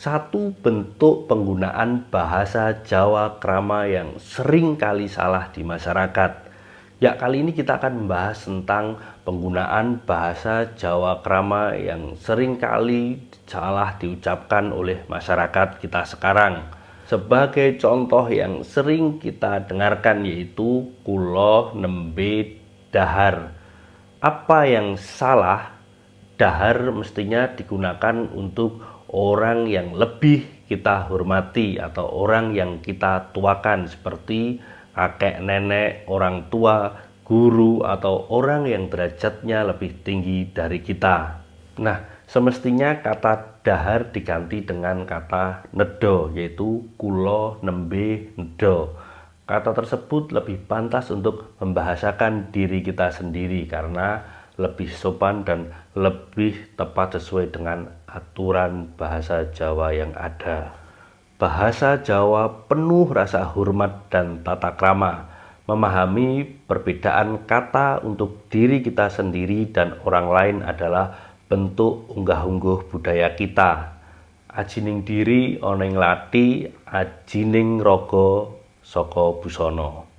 Satu bentuk penggunaan bahasa Jawa krama yang sering kali salah di masyarakat. Ya, kali ini kita akan membahas tentang penggunaan bahasa Jawa krama yang sering kali salah diucapkan oleh masyarakat kita sekarang. Sebagai contoh yang sering kita dengarkan yaitu kulo nembe dahar. Apa yang salah? Dahar mestinya digunakan untuk orang yang lebih kita hormati atau orang yang kita tuakan seperti kakek nenek, orang tua, guru, atau orang yang derajatnya lebih tinggi dari kita. Nah, semestinya kata dahar diganti dengan kata nedo, yaitu kulo nembe nedo. Kata tersebut lebih pantas untuk membahasakan diri kita sendiri karena lebih sopan dan lebih tepat sesuai dengan aturan bahasa Jawa yang ada. Bahasa Jawa penuh rasa hormat dan tata krama. Memahami perbedaan kata untuk diri kita sendiri dan orang lain adalah bentuk unggah-ungguh budaya kita. Ajining diri oneng lati, ajining rogo saka busana.